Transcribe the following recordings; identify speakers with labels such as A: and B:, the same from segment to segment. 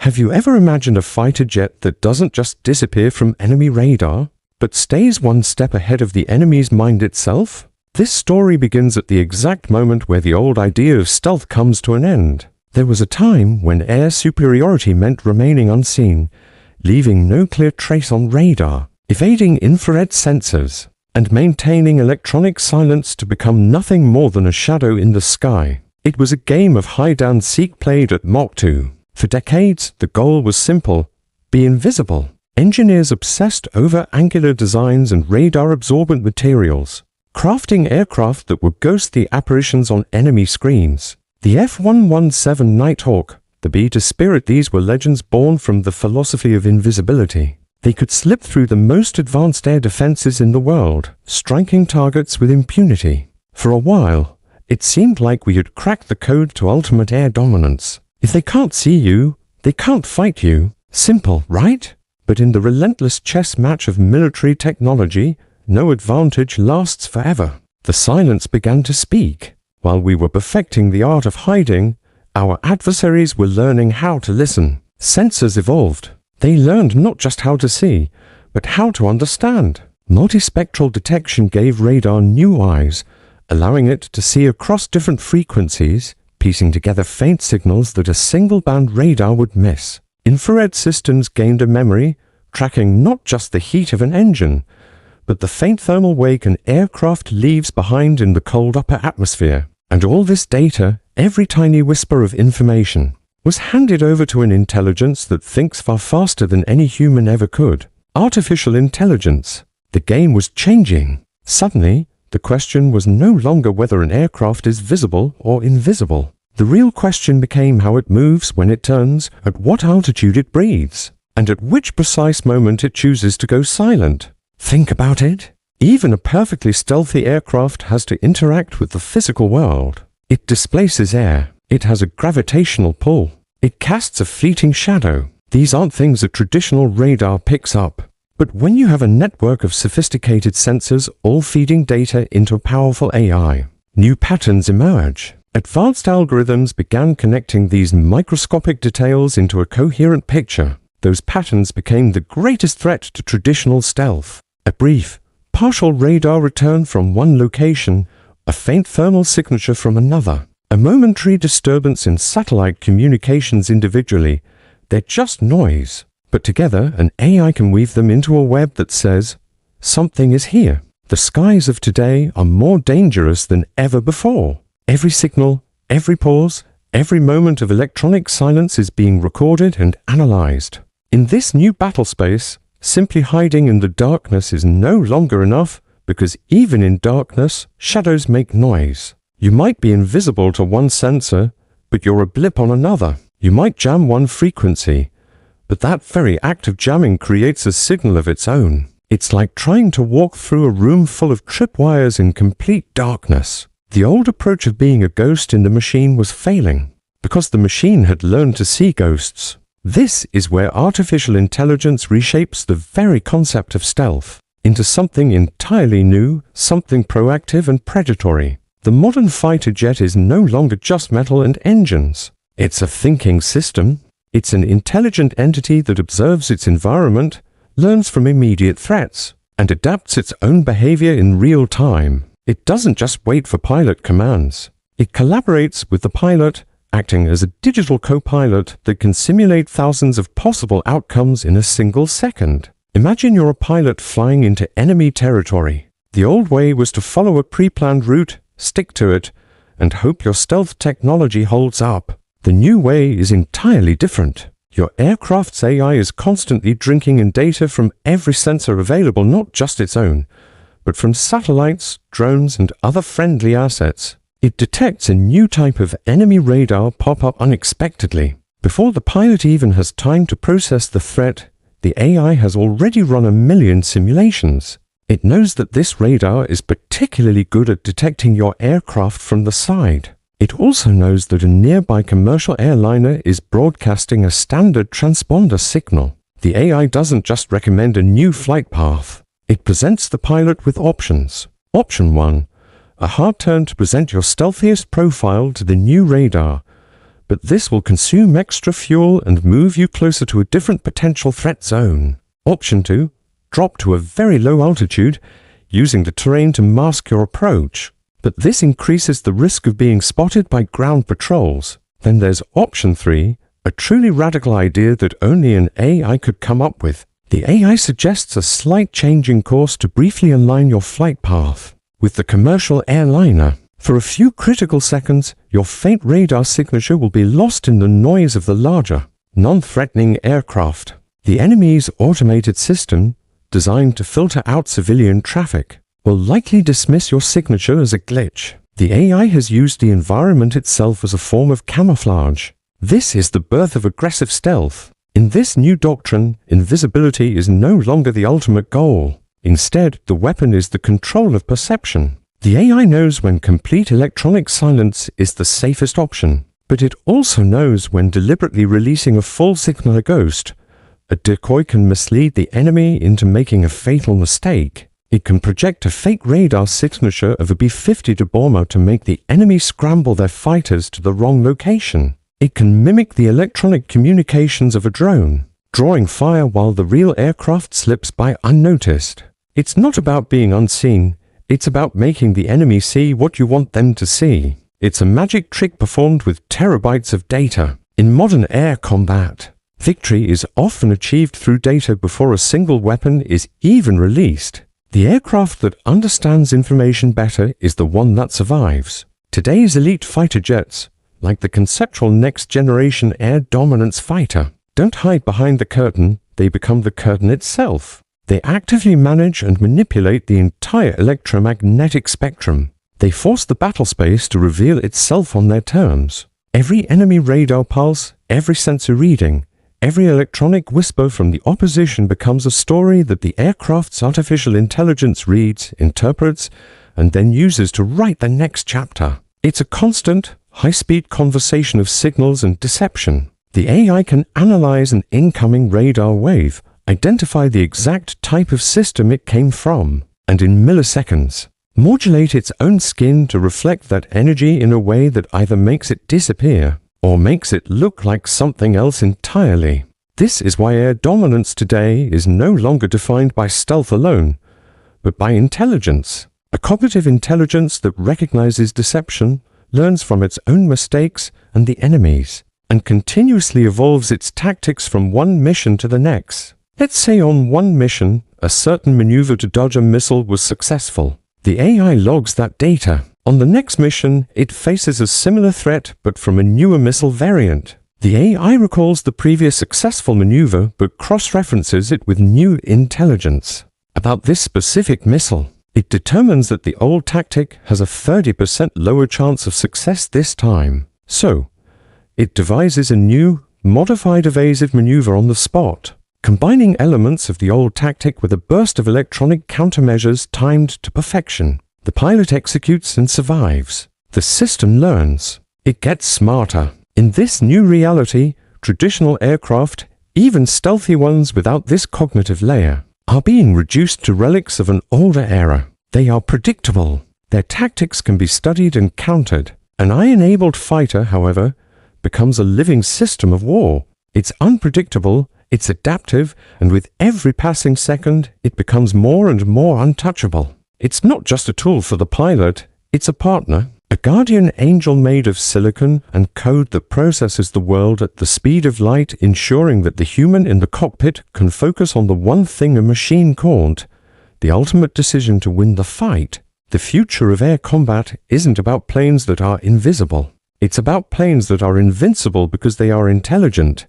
A: Have you ever imagined a fighter jet that doesn't just disappear from enemy radar, but stays one step ahead of the enemy's mind itself? This story begins at the exact moment where the old idea of stealth comes to an end. There was a time when air superiority meant remaining unseen, leaving no clear trace on radar, evading infrared sensors, and maintaining electronic silence to become nothing more than a shadow in the sky. It was a game of hide-and-seek played at Mach 2. For decades, the goal was simple: be invisible. Engineers obsessed over angular designs and radar-absorbent materials, crafting aircraft that were ghostly apparitions on enemy screens. The F-117 Nighthawk, the beta Spirit, these were legends born from the philosophy of invisibility. They could slip through the most advanced air defenses in the world, striking targets with impunity. For a while, it seemed like we had cracked the code to ultimate air dominance. If they can't see you, they can't fight you. Simple, right? But in the relentless chess match of military technology, no advantage lasts forever. The silence began to speak. While we were perfecting the art of hiding, our adversaries were learning how to listen. Sensors evolved. They learned not just how to see, but how to understand. Multispectral detection gave radar new eyes, allowing it to see across different frequencies, piecing together faint signals that a single-band radar would miss. Infrared systems gained a memory, tracking not just the heat of an engine, but the faint thermal wake an aircraft leaves behind in the cold upper atmosphere. And all this data, every tiny whisper of information, was handed over to an intelligence that thinks far faster than any human ever could. Artificial intelligence. The game was changing. Suddenly, the question was no longer whether an aircraft is visible or invisible. The real question became how it moves when it turns, at what altitude it breathes, and at which precise moment it chooses to go silent. Think about it. Even a perfectly stealthy aircraft has to interact with the physical world. It displaces air. It has a gravitational pull. It casts a fleeting shadow. These aren't things a traditional radar picks up. But when you have a network of sophisticated sensors all feeding data into a powerful AI, new patterns emerge. Advanced algorithms began connecting these microscopic details into a coherent picture. Those patterns became the greatest threat to traditional stealth. A brief, partial radar return from one location, a faint thermal signature from another. A momentary disturbance in satellite communications individually. They're just noise. But together, an AI can weave them into a web that says, something is here. The skies of today are more dangerous than ever before. Every signal, every pause, every moment of electronic silence is being recorded and analyzed. In this new battle space, simply hiding in the darkness is no longer enough, because even in darkness, shadows make noise. You might be invisible to one sensor, but you're a blip on another. You might jam one frequency, but that very act of jamming creates a signal of its own. It's like trying to walk through a room full of tripwires in complete darkness. The old approach of being a ghost in the machine was failing, because the machine had learned to see ghosts. This is where artificial intelligence reshapes the very concept of stealth into something entirely new, something proactive and predatory. The modern fighter jet is no longer just metal and engines. It's a thinking system. It's an intelligent entity that observes its environment, learns from immediate threats, and adapts its own behavior in real time. It doesn't just wait for pilot commands. It collaborates with the pilot, acting as a digital co-pilot that can simulate thousands of possible outcomes in a single second. Imagine you're a pilot flying into enemy territory. The old way was to follow a pre-planned route, stick to it, and hope your stealth technology holds up. The new way is entirely different. Your aircraft's AI is constantly drinking in data from every sensor available, not just its own, but from satellites, drones, and other friendly assets. It detects a new type of enemy radar pop up unexpectedly. Before the pilot even has time to process the threat, the AI has already run 1 million simulations. It knows that this radar is particularly good at detecting your aircraft from the side. It also knows that a nearby commercial airliner is broadcasting a standard transponder signal. The AI doesn't just recommend a new flight path. It presents the pilot with options. Option 1. A hard turn to present your stealthiest profile to the new radar, but this will consume extra fuel and move you closer to a different potential threat zone. Option 2. Drop to a very low altitude, using the terrain to mask your approach. But this increases the risk of being spotted by ground patrols. Then there's Option 3, a truly radical idea that only an AI could come up with. The AI suggests a slight change in course to briefly align your flight path with the commercial airliner. For a few critical seconds, your faint radar signature will be lost in the noise of the larger, non-threatening aircraft. The enemy's automated system, designed to filter out civilian traffic, will likely dismiss your signature as a glitch. The AI has used the environment itself as a form of camouflage. This is the birth of aggressive stealth. In this new doctrine, invisibility is no longer the ultimate goal. Instead, the weapon is the control of perception. The AI knows when complete electronic silence is the safest option, but it also knows when deliberately releasing a full signal ghost. A decoy can mislead the enemy into making a fatal mistake. It can project a fake radar signature of a B-50 bomber to make the enemy scramble their fighters to the wrong location. It can mimic the electronic communications of a drone, drawing fire while the real aircraft slips by unnoticed. It's not about being unseen, it's about making the enemy see what you want them to see. It's a magic trick performed with terabytes of data. In modern air combat, victory is often achieved through data before a single weapon is even released. The aircraft that understands information better is the one that survives. Today's elite fighter jets, like the conceptual next-generation air dominance fighter, don't hide behind the curtain, they become the curtain itself. They actively manage and manipulate the entire electromagnetic spectrum. They force the battle space to reveal itself on their terms. Every enemy radar pulse, every sensor reading, every electronic whisper from the opposition becomes a story that the aircraft's artificial intelligence reads, interprets, and then uses to write the next chapter. It's a constant, high-speed conversation of signals and deception. The AI can analyze an incoming radar wave, identify the exact type of system it came from, and in milliseconds, modulate its own skin to reflect that energy in a way that either makes it disappear or makes it look like something else entirely. This is why air dominance today is no longer defined by stealth alone, but by intelligence. A cognitive intelligence that recognizes deception, learns from its own mistakes and the enemy's, and continuously evolves its tactics from one mission to the next. Let's say on one mission, a certain maneuver to dodge a missile was successful. The AI logs that data. On the next mission, it faces a similar threat but from a newer missile variant. The AI recalls the previous successful maneuver but cross-references it with new intelligence about this specific missile. It determines that the old tactic has a 30% lower chance of success this time. So, it devises a new, modified evasive maneuver on the spot, combining elements of the old tactic with a burst of electronic countermeasures timed to perfection. The pilot executes and survives. The system learns. It gets smarter. In this new reality, traditional aircraft, even stealthy ones without this cognitive layer, are being reduced to relics of an older era. They are predictable. Their tactics can be studied and countered. An AI-enabled fighter, however, becomes a living system of war. It's unpredictable, it's adaptive, and with every passing second, it becomes more and more untouchable. It's not just a tool for the pilot, it's a partner, a guardian angel made of silicon and code that processes the world at the speed of light, ensuring that the human in the cockpit can focus on the one thing a machine can't, the ultimate decision to win the fight. The future of air combat isn't about planes that are invisible. It's about planes that are invincible because they are intelligent.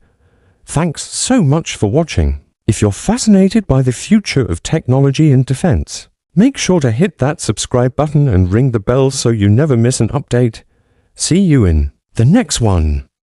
A: Thanks so much for watching. If you're fascinated by the future of technology in defense, make sure to hit that subscribe button and ring the bell so you never miss an update. See you in the next one.